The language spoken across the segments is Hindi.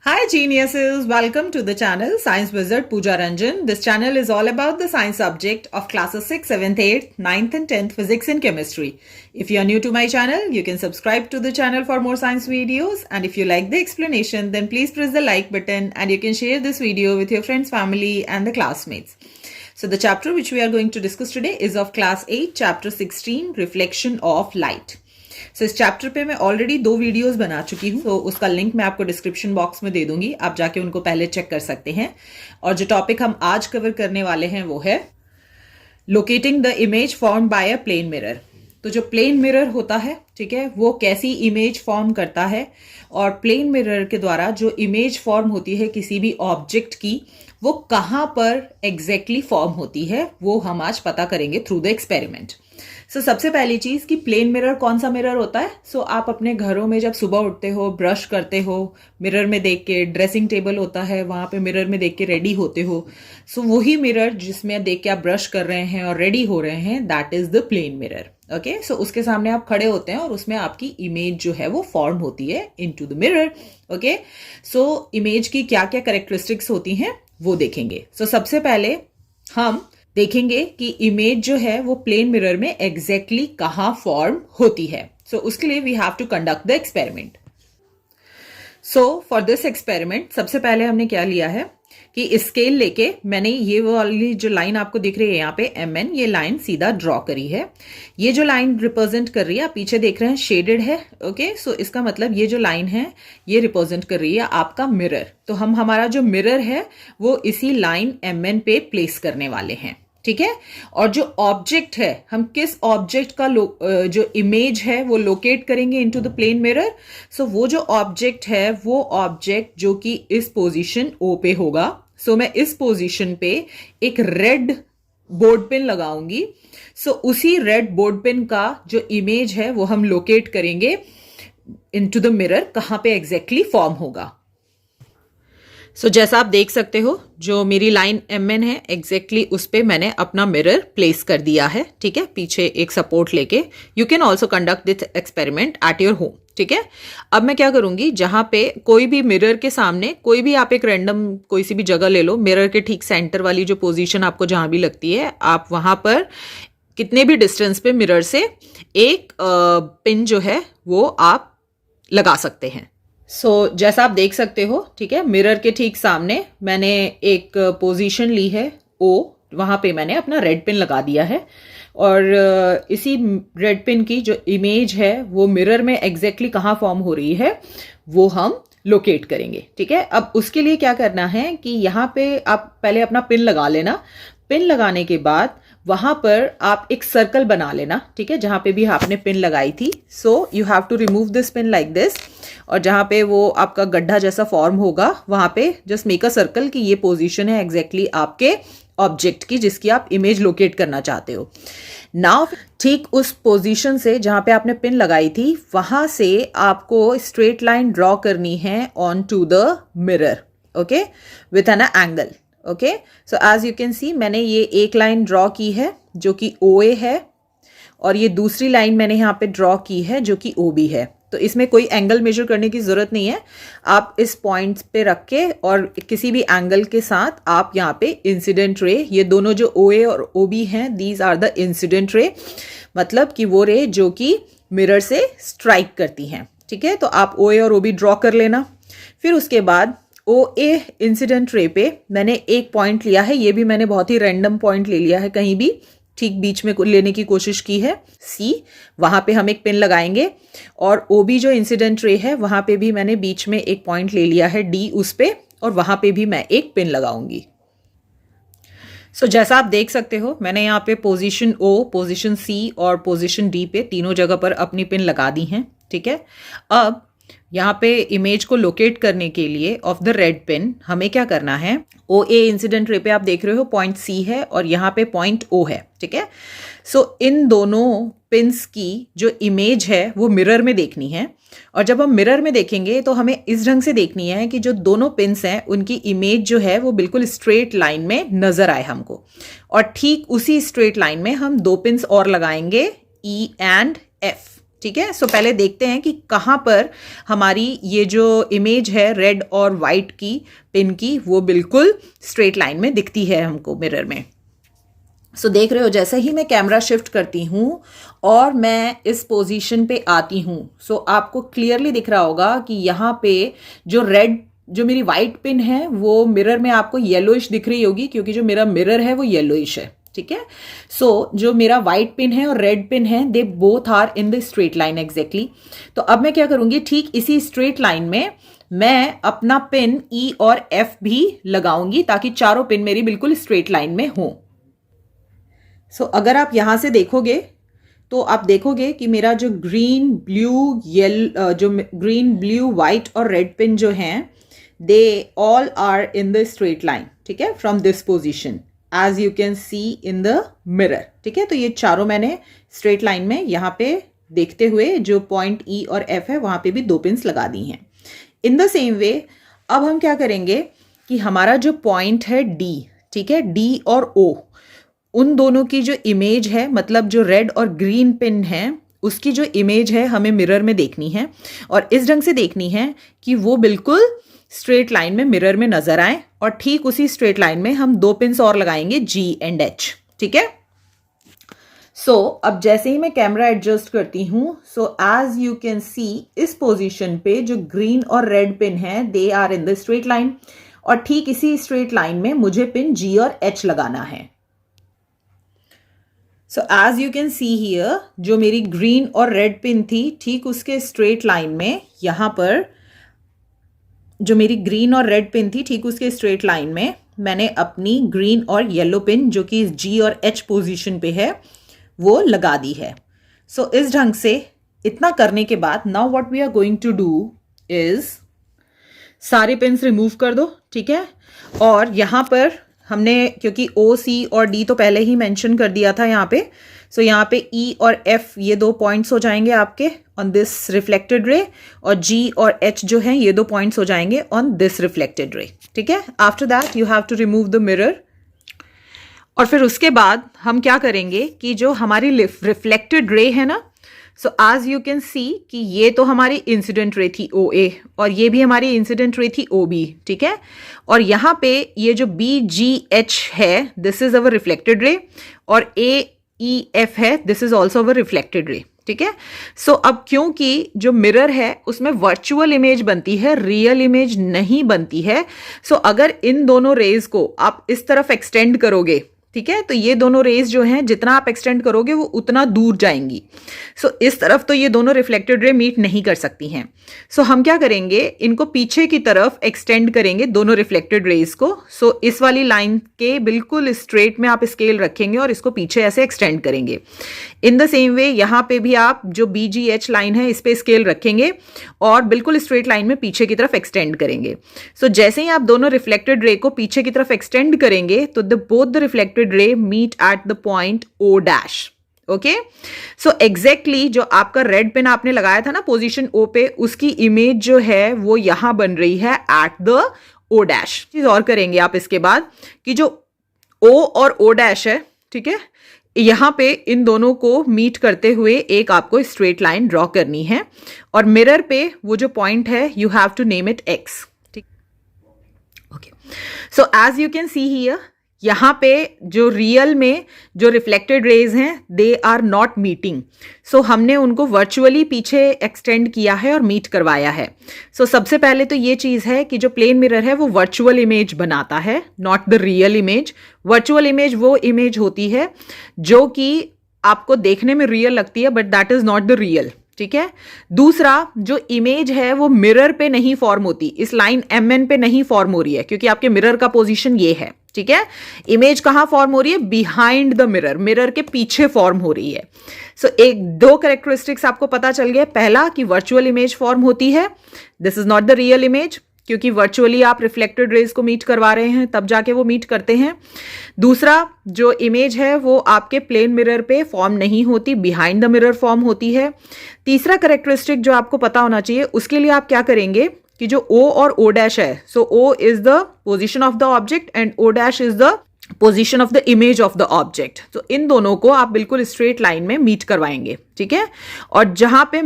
Hi geniuses, welcome to the channel Science Wizard Pooja Ranjan. This channel is all about the science subject of classes 6, 7th, 8th, 9th and 10th physics and chemistry. If you are new to my channel, you can subscribe to the channel for more science videos, and if you like the explanation then please press the like button and you can share this video with your friends, family and the classmates. So the chapter which we are going to discuss today is of class 8, chapter 16, reflection of light. सो इस चैप्टर पे मैं ऑलरेडी 2 वीडियोस बना चुकी हूँ, तो उसका लिंक मैं आपको डिस्क्रिप्शन बॉक्स में दे दूंगी, आप जाके उनको पहले चेक कर सकते हैं। और जो टॉपिक हम आज कवर करने वाले हैं वो है locating the image form by a plane mirror. तो जो प्लेन मिरर होता है, ठीक है, वो कैसी इमेज फॉर्म करता है और प्लेन मिरर के द्वारा जो इमेज फॉर्म होती है किसी भी ऑब्जेक्ट की, वो कहाँ पर एग्जैक्टली फॉर्म होती है, वो हम आज पता करेंगे थ्रू द एक्सपेरिमेंट। सो सबसे पहली चीज कि प्लेन मिरर कौन सा मिरर होता है। आप अपने घरों में जब सुबह उठते हो, ब्रश करते हो, मिरर में देख के, ड्रेसिंग टेबल होता है वहां पे मिरर में देख के रेडी होते हो। वही मिरर जिसमें देख के आप ब्रश कर रहे हैं और रेडी हो रहे हैं, that is the plane mirror. Okay, उसके सामने आप खड़े होते हैं और उसमें आपकी इमेज जो है वो फॉर्म होती है into the mirror. Okay, image की क्या क्या कैरेक्टरिस्टिक्स होती हैं वो देखेंगे। सबसे पहले हम देखेंगे कि इमेज जो है वो प्लेन मिरर में एग्जैक्टली कहां फॉर्म होती है। उसके लिए we have to conduct the experiment. For this experiment सबसे पहले हमने क्या लिया है कि स्केल लेके मैंने ये वाली जो लाइन आपको दिख रही है यहाँ पे MN, ये लाइन सीधा ड्रॉ करी है। ये जो लाइन रिप्रेजेंट कर रही है, आप पीछे देख रहे हैं शेडेड है। ओके, इसका मतलब ये जो लाइन है ये रिप्रेजेंट कर रही है आपका मिरर। तो हम हमारा जो मिरर है वो इसी लाइन MN पे प्लेस करने वाले हैं, ठीक है। और जो ऑब्जेक्ट है, हम किस ऑब्जेक्ट का जो इमेज है वो लोकेट करेंगे इनटू द प्लेन मिरर। वो जो ऑब्जेक्ट है वो ऑब्जेक्ट जो कि इस पोजीशन O पे होगा। मैं इस पोजीशन पे एक रेड बोर्ड पेन लगाऊंगी। उसी रेड बोर्ड पेन का जो इमेज है वो हम लोकेट करेंगे इनटू द मिरर, कहां पे एग्जैक्टली फॉर्म होगा। जैसा आप देख सकते हो, जो मेरी लाइन MN है एग्जैक्टली उस पे मैंने अपना मिरर प्लेस कर दिया है, ठीक है, पीछे एक सपोर्ट लेके। You can also conduct this experiment at your home, ठीक है। अब मैं क्या करूंगी, जहां पे कोई भी मिरर के सामने कोई भी आप एक रैंडम कोई सी भी जगह ले लो, मिरर के ठीक सेंटर वाली जो पोजीशन आपको जहां भी लगती है, आप वहां पर कितने भी डिस्टेंस पे मिरर से एक पिन जो है वो आप लगा सकते हैं। जैसा आप देख सकते हो, ठीक है, मिरर के ठीक सामने मैंने एक पोजीशन ली है O, वहां पे मैंने अपना रेड पिन लगा दिया है। और इसी रेड पिन की जो इमेज है वो मिरर में एग्जैक्टली कहाँ फॉर्म हो रही है वो हम लोकेट करेंगे, ठीक है। अब उसके लिए क्या करना है कि यहाँ पे आप पहले अपना पिन लगा लेना। पिन लगाने के बाद वहां पर आप एक सर्कल बना लेना, ठीक है, जहां पे भी आपने पिन लगाई थी। You have to remove this pin like this, और जहां पे वो आपका गड्ढा जैसा फॉर्म होगा वहां पे जस्ट मेक अ सर्कल कि ये पोजीशन है एग्जैक्टली आपके ऑब्जेक्ट की जिसकी आप इमेज लोकेट करना चाहते हो। नाउ ठीक उस पोजीशन से जहां पे आपने पिन लगाई थी वहां से आपको स्ट्रेट लाइन ड्रॉ करनी है on to the mirror, okay, with an angle. Okay, as you can see मैंने ये एक लाइन ड्रॉ की है जो कि OA है, और ये दूसरी लाइन मैंने यहाँ पे ड्रॉ की है जो कि OB है। तो इसमें कोई एंगल मेजर करने की जरूरत नहीं है, आप इस पॉइंट पे रख के और किसी भी एंगल के साथ आप यहाँ पे इंसिडेंट रे, ये दोनों जो OA और OB हैं, these are the incident ray, मतलब कि वो रे जो कि मिरर से स्ट्राइक करती हैं, ठीक है। तो आप OA और OB ड्रॉ कर लेना। फिर उसके बाद OA इंसिडेंट रे पे मैंने एक पॉइंट लिया है, ये भी मैंने बहुत ही रैंडम पॉइंट ले लिया है, कहीं भी ठीक बीच में लेने की कोशिश की है, C, वहां पे हम एक पिन लगाएंगे। और OB जो इंसिडेंट रे है वहां पे भी मैंने बीच में एक पॉइंट ले लिया है D उस पे, और वहां पे भी मैं एक पिन लगाऊंगी। जैसा आप देख सकते हो मैंने यहाँ पे पोजीशन O, पोजीशन C और पोजीशन D पे तीनों जगह पर अपनी पिन लगा दी हैं, ठीक है। अब यहाँ पे इमेज को लोकेट करने के लिए ऑफ द रेड पिन हमें क्या करना है, OA इंसिडेंट रे पे आप देख रहे हो पॉइंट C है और यहाँ पे पॉइंट O है, ठीक है। इन दोनों पिन्स की जो इमेज है वो मिरर में देखनी है, और जब हम मिरर में देखेंगे तो हमें इस ढंग से देखनी है कि जो दोनों पिन्स हैं उनकी इमेज जो है वो बिल्कुल स्ट्रेट लाइन में नजर आए हमको। और ठीक उसी स्ट्रेट लाइन में हम 2 पिन्स और लगाएंगे E एंड F, ठीक है। सो पहले देखते हैं कि कहाँ पर हमारी ये जो इमेज है रेड और वाइट की पिन की वो बिल्कुल स्ट्रेट लाइन में दिखती है हमको मिरर में। सो देख रहे हो जैसे ही मैं कैमरा शिफ्ट करती हूँ और मैं इस पोजीशन पे आती हूँ, सो आपको क्लियरली दिख रहा होगा कि यहाँ पे जो रेड जो मेरी वाइट पिन है वो मिरर में आपको येलोइश दिख रही होगी, क्योंकि जो मेरा मिरर है वो येलोइश है। ठीक है। सो जो मेरा व्हाइट पिन है और रेड पिन है they both are in the straight line exactly. तो अब मैं क्या करूंगी, ठीक इसी स्ट्रेट लाइन में मैं अपना पिन ई और एफ भी लगाऊंगी ताकि चारों पिन मेरी बिल्कुल स्ट्रेट लाइन में हो। सो अगर आप यहां से देखोगे तो आप देखोगे कि मेरा जो ग्रीन ब्लू येलो जो ग्रीन ब्लू व्हाइट और रेड पिन जो हैं they all are in the straight line. ठीक है, from this position as you can see in the mirror। ठीक है, तो ये चारों मैंने स्ट्रेट लाइन में यहाँ पे देखते हुए जो पॉइंट E और F है वहां पे भी 2 पिन्स लगा दी हैं। इन द सेम वे अब हम क्या करेंगे कि हमारा जो पॉइंट है D, ठीक है, D और O, उन दोनों की जो इमेज है, मतलब जो रेड और ग्रीन पिन है उसकी जो इमेज है हमें मिरर में देखनी है, और इस ढंग से देखनी है कि वो बिल्कुल स्ट्रेट लाइन में मिरर में नजर आए। और ठीक उसी स्ट्रेट लाइन में हम 2 पिन्स और लगाएंगे G एंड H। ठीक है। सो अब जैसे ही मैं कैमरा एडजस्ट करती हूं, so as you can see इस पोजीशन पे जो ग्रीन और रेड पिन है they are in the straight line, और ठीक इसी स्ट्रेट लाइन में मुझे पिन G और H लगाना है। So as you can see here जो मेरी ग्रीन और रेड पिन थी ठीक उसके स्ट्रेट लाइन में यहां पर जो मेरी ग्रीन और रेड पिन थी ठीक उसके स्ट्रेट लाइन में मैंने अपनी ग्रीन और येलो पिन जो कि G और H पोजीशन पे है वो लगा दी है। सो इस ढंग से इतना करने के बाद now what we are going to do is सारे पिन्स रिमूव कर दो। ठीक है, और यहाँ पर हमने क्योंकि O, C और D तो पहले ही मेंशन कर दिया था यहाँ पे, सो यहाँ पे E और F ये 2 पॉइंट्स हो जाएंगे आपके ऑन दिस रिफ्लेक्टेड रे, और G और H जो हैं ये 2 पॉइंट्स हो जाएंगे ऑन दिस रिफ्लेक्टेड रे। ठीक है, after that you have to remove the mirror. और फिर उसके बाद हम क्या करेंगे कि जो हमारी रिफ्लेक्टेड रे है ना, so as you can see कि ये तो हमारी इंसिडेंट रे थी OA और ये भी हमारी इंसिडेंट रे थी OB। ठीक है, और यहाँ पे ये जो BGH है this is our reflected ray, और AEF है this is also our reflected ray. ठीक है, सो अब क्योंकि जो मिरर है उसमें वर्चुअल इमेज बनती है, रियल इमेज नहीं बनती है, सो अगर इन दोनों रेज को आप इस तरफ एक्सटेंड करोगे, ठीक है, तो ये दोनों रेज जो हैं जितना आप एक्सटेंड करोगे वो उतना दूर जाएंगी। सो इस तरफ तो ये दोनों रिफ्लेक्टेड रे मीट नहीं कर सकती हैं। सो हम क्या करेंगे, इनको पीछे की तरफ एक्सटेंड करेंगे दोनों रिफ्लेक्टेड रेज को। सो इस वाली लाइन के बिल्कुल स्ट्रेट में आप स्केल रखेंगे और इसको पीछे ऐसे एक्सटेंड करेंगे। इन द सेम वे यहाँ पे भी आप जो BGH लाइन है इस पे स्केल रखेंगे और बिल्कुल स्ट्रेट लाइन में पीछे की तरफ एक्सटेंड करेंगे। सो जैसे ही आप दोनों रिफ्लेक्टेड रे को पीछे की तरफ एक्सटेंड करेंगे तो both the reflected ray meet at the point O dash। Okay, so exactly जो आपका रेड पिन आपने लगाया था ना पोजीशन O पे, उसकी इमेज जो है वो यहां बन रही है एट द O dash। चीज और करेंगे आप इसके बाद कि जो O और O dash है, ठीक है, यहां पे इन दोनों को मीट करते हुए एक आपको स्ट्रेट लाइन ड्रॉ करनी है, और मिरर पे वो जो पॉइंट है you have to name it X। ठीक, okay, so as you can see here यहाँ पे जो रियल में जो रिफ्लेक्टेड रेज हैं they are not meeting, so हमने उनको वर्चुअली पीछे एक्सटेंड किया है और मीट करवाया है। सो सबसे पहले तो ये चीज़ है कि जो प्लेन मिरर है वो वर्चुअल इमेज बनाता है, not the real image. Virtual image वो इमेज होती है जो कि आपको देखने में रियल लगती है but that is not the real. ठीक है, दूसरा जो इमेज है वो मिरर पे नहीं फॉर्म होती, इस लाइन MN पे नहीं फॉर्म हो रही है क्योंकि आपके मिरर का पोजीशन ये है। ठीक है, इमेज कहां फॉर्म हो रही है, बिहाइंड द मिरर, मिरर के पीछे फॉर्म हो रही है। सो एक 2 कैरेक्टरिस्टिक्स आपको पता चल गया। पहला कि वर्चुअल इमेज फॉर्म होती है, this is not the real image, क्योंकि वर्चुअली आप रिफ्लेक्टेड रेज को मीट करवा रहे हैं तब जाके वो मीट करते हैं। दूसरा जो इमेज है वो आपके प्लेन मिरर पे फॉर्म नहीं होती, बिहाइंड द मिरर फॉर्म होती है। तीसरा कैरेक्टरिस्टिक जो आपको पता होना चाहिए, उसके लिए आप क्या करेंगे कि जो O और O डैश है, सो O is the position of the object and O dash is the position of the image of the object. तो इन दोनों को आप बिल्कुल स्ट्रेट लाइन में मीट करवाएंगे, ठीक है। और जहां पे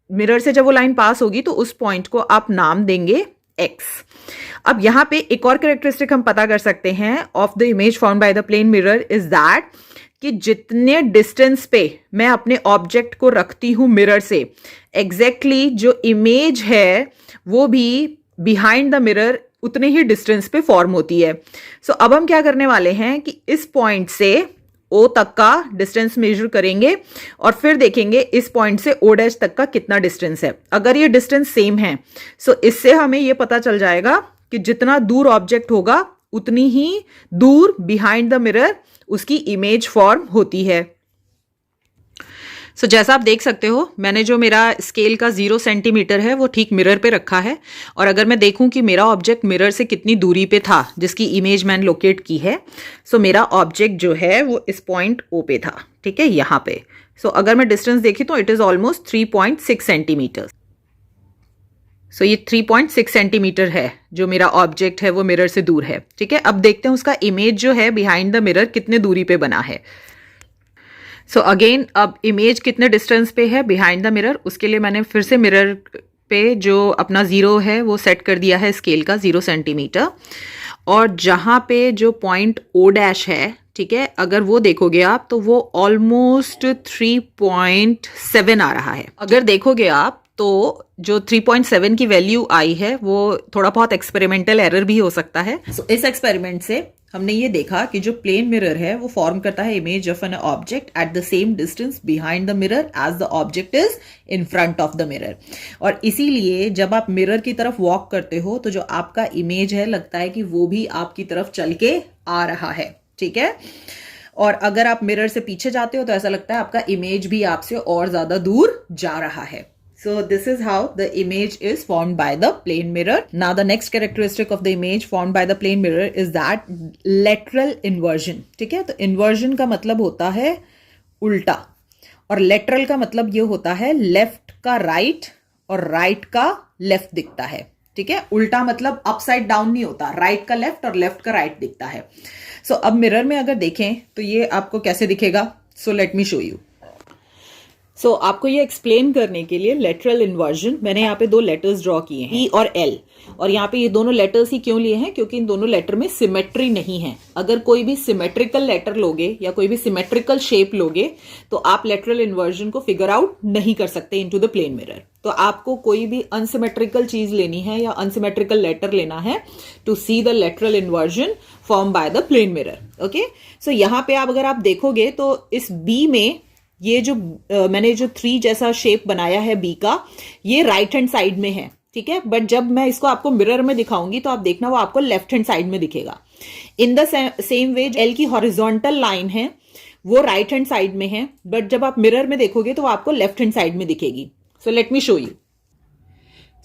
मिरर से जब वो लाइन पास होगी तो उस पॉइंट को आप नाम देंगे x। अब यहां पे एक और कैरेक्टरिस्टिक हम पता कर सकते हैं of the image form by the plane mirror is that कि जितने डिस्टेंस पे मैं अपने ऑब्जेक्ट को रखती हूं मिरर से, एग्जैक्टली जो इमेज है वो भी बिहाइंड द मिरर उतने ही डिस्टेंस पे फॉर्म होती है। सो अब हम क्या करने वाले हैं कि इस पॉइंट से O तक का डिस्टेंस मेजर करेंगे और फिर देखेंगे इस पॉइंट से O डैश तक का कितना डिस्टेंस है। अगर ये डिस्टेंस सेम है सो इससे हमें ये पता चल जाएगा कि जितना दूर ऑब्जेक्ट होगा उतनी ही दूर बिहाइंड द मिरर उसकी इमेज फॉर्म होती है। सो जैसा आप देख सकते हो मैंने जो मेरा स्केल का 0 सेंटीमीटर है वो ठीक मिरर पे रखा है, और अगर मैं देखूं कि मेरा ऑब्जेक्ट मिरर से कितनी दूरी पे था जिसकी इमेज मैंने लोकेट की है, सो मेरा ऑब्जेक्ट जो है वो इस पॉइंट ओ पे था, ठीक है, यहाँ पे। सो अगर मैं डिस्टेंस देखी तो इट इज ऑलमोस्ट 3.6 सेंटीमीटर। सो ये 3.6 सेंटीमीटर है जो मेरा ऑब्जेक्ट है वो मिरर से दूर है, ठीक है। अब देखते हैं उसका इमेज जो है बिहाइंड द मिरर कितने दूरी पे बना है। सो अगेन अब इमेज कितने डिस्टेंस पे है बिहाइंड द मिरर, उसके लिए मैंने फिर से मिरर पे जो अपना 0 है वो सेट कर दिया है स्केल का 0 सेंटीमीटर, और जहाँ पे जो पॉइंट O डैश है, ठीक है, अगर वो देखोगे आप तो वो ऑलमोस्ट 3.7 आ रहा है। अगर देखोगे आप तो जो 3.7 की वैल्यू आई है वो थोड़ा बहुत एक्सपेरिमेंटल एरर भी हो सकता है। So, इस एक्सपेरिमेंट से हमने ये देखा कि जो प्लेन मिरर है वो फॉर्म करता है image of an object at the same distance behind the mirror as the object is in front of the mirror. और इसीलिए जब आप मिरर की तरफ वॉक करते हो तो जो आपका इमेज है लगता है कि वो भी आपकी तरफ चल के आ रहा है, ठीक है। और अगर आप मिरर से पीछे जाते हो तो ऐसा लगता है आपका इमेज भी आपसे और ज्यादा दूर जा रहा है। So this is how the image is formed by the plane mirror. Now the next characteristic of the image formed by the plane mirror is that lateral inversion. ठीक है, तो inversion का मतलब होता है उल्टा, और lateral का मतलब ये होता है लेफ्ट का राइट और राइट का लेफ्ट दिखता है, ठीक है। उल्टा मतलब अपसाइड डाउन नहीं होता, राइट का लेफ्ट और लेफ्ट का राइट दिखता है। सो अब मिरर में अगर देखें तो ये आपको कैसे दिखेगा, so let me show you. So आपको ये एक्सप्लेन करने के लिए लेटरल इन्वर्जन मैंने यहाँ पे 2 लेटर्स ड्रॉ किए हैं, E और L, और यहाँ पे ये दोनों लेटर्स ही क्यों लिए हैं, क्योंकि इन दोनों लेटर में सिमेट्री नहीं है। अगर कोई भी सिमेट्रिकल लेटर लोगे या कोई भी सिमेट्रिकल शेप लोगे तो आप लेटरल इन्वर्जन को फिगर आउट नहीं कर सकते इनटू द प्लेन मिरर। तो आपको कोई भी अनसिमेट्रिकल चीज लेनी है या अनसिमेट्रिकल लेटर लेना है to see the lateral inversion form by the plane mirror. Okay, so यहाँ पे अगर आप देखोगे तो इस बी में ये जो मैंने जो 3 जैसा शेप बनाया है बी का, ये राइट हैंड साइड में है, ठीक है। बट जब मैं इसको आपको मिरर में दिखाऊंगी तो आप देखना वो आपको लेफ्ट हैंड साइड में दिखेगा। In the same way L की हॉरिजॉन्टल लाइन है वो राइट हैंड साइड में है, बट जब आप मिरर में देखोगे तो वो आपको लेफ्ट हैंड साइड में दिखेगी। So let me show you.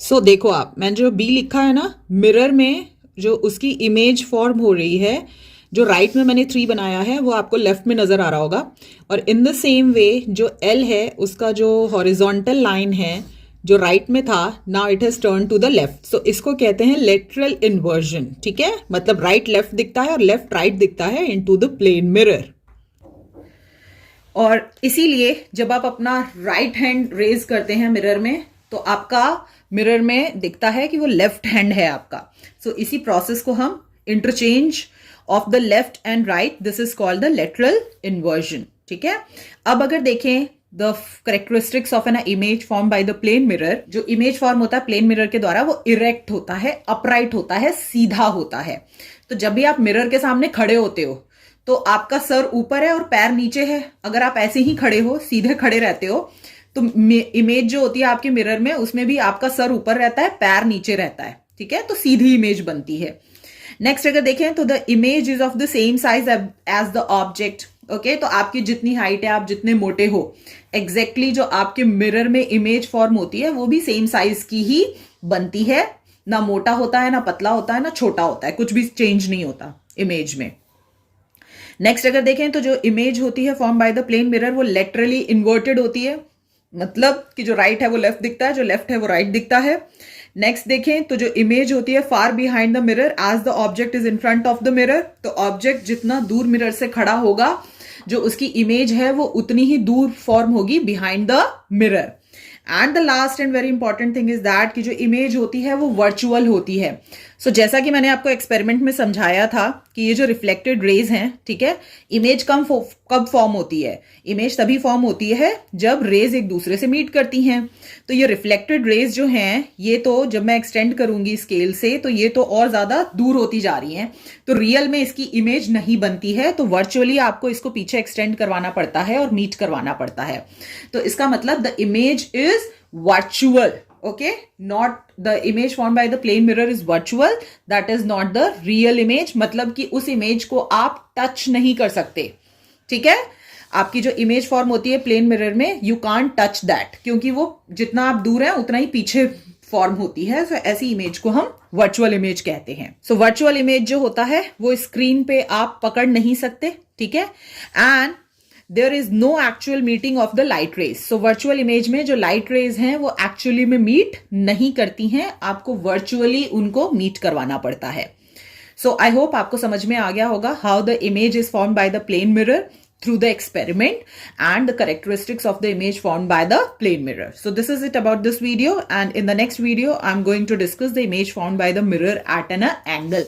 So देखो आप, मैंने जो बी लिखा है ना, मिरर में जो उसकी इमेज फॉर्म हो रही है, जो राइट में मैंने 3 बनाया है वो आपको लेफ्ट में नजर आ रहा होगा, और इन द सेम वे जो एल है उसका जो हॉरिजॉन्टल लाइन है जो राइट में था, now it has turn to the left. So इसको कहते हैं लेटरल इन्वर्जन, ठीक है, मतलब राइट लेफ्ट दिखता है और लेफ्ट राइट दिखता है इनटू द प्लेन मिरर। और इसीलिए जब आप अपना राइट हैंड रेज करते हैं मिरर में तो आपका मिरर में दिखता है कि वो लेफ्ट हैंड है आपका। सो इसी प्रोसेस को हम interchange of the left and right, this is called the lateral inversion, ठीक है। अब अगर देखें the characteristics of an image form by the plane mirror, जो इमेज फॉर्म होता है प्लेन मिरर के द्वारा वो इरेक्ट होता है, अपराइट होता है, सीधा होता है। तो जब भी आप मिरर के सामने खड़े होते हो तो आपका सर ऊपर है और पैर नीचे है। अगर आप ऐसे ही खड़े हो, सीधे खड़े रहते हो, तो इमेज जो होती है आपके मिरर में उसमें भी आपका सर ऊपर रहता है, पैर नीचे रहता है, ठीक है, तो सीधी इमेज बनती है। नेक्स्ट अगर देखें तो the image is of the same size as the object. Okay, तो आपकी जितनी हाइट है, आप जितने मोटे हो, एग्जैक्टली जो आपके मिरर में इमेज फॉर्म होती है वो भी सेम साइज की ही बनती है। ना मोटा होता है, ना पतला होता है, ना छोटा होता है, कुछ भी चेंज नहीं होता इमेज में। नेक्स्ट अगर देखें तो जो इमेज होती है form by the plane mirror वो लेटरली इन्वर्टेड होती है, मतलब कि जो राइट है वो लेफ्ट दिखता है, जो लेफ्ट है वो राइट दिखता है। नेक्स्ट देखें तो जो इमेज होती है far behind the mirror as the object is in front of the mirror, तो ऑब्जेक्ट जितना दूर मिरर से खड़ा होगा जो उसकी इमेज है वो उतनी ही दूर फॉर्म होगी behind the mirror. And the last and very important thing is that कि जो इमेज होती है वो वर्चुअल होती है। सो जैसा कि मैंने आपको एक्सपेरिमेंट में समझाया था कि ये जो रिफ्लेक्टेड रेज हैं, ठीक है, इमेज कब फॉर्म होती है? इमेज तभी फॉर्म होती है जब रेज एक दूसरे से मीट करती हैं। तो ये रिफ्लेक्टेड रेज जो हैं ये तो जब मैं एक्सटेंड करूंगी स्केल से तो ये तो और ज्यादा दूर होती जा रही हैं, तो रियल में इसकी इमेज नहीं बनती है, तो वर्चुअली आपको इसको पीछे एक्सटेंड करवाना पड़ता है और मीट करवाना पड़ता है। तो इसका मतलब the image is virtual, okay, not the image formed by the plane mirror is virtual, that is not the real image, मतलब कि उस इमेज को आप टच नहीं कर सकते, ठीक है। आपकी जो इमेज फॉर्म होती है प्लेन मिरर में यू कांट टच दैट, क्योंकि वो जितना आप दूर हैं उतना ही पीछे फॉर्म होती है। सो ऐसी इमेज को हम वर्चुअल इमेज कहते हैं। सो वर्चुअल इमेज जो होता है वो स्क्रीन पे आप पकड़ नहीं सकते, ठीक है, and there is no actual meeting of the light rays. So virtual image में जो लाइट रेज हैं वो एक्चुअली में मीट नहीं करती हैं, आपको वर्चुअली उनको मीट करवाना पड़ता है। सो आई होप आपको समझ में आ गया होगा how the image is formed by the plane mirror through the experiment and the characteristics of the image formed by the plane mirror. So this is it about this video, and in the next video I'm going to discuss the image formed by the mirror at an angle.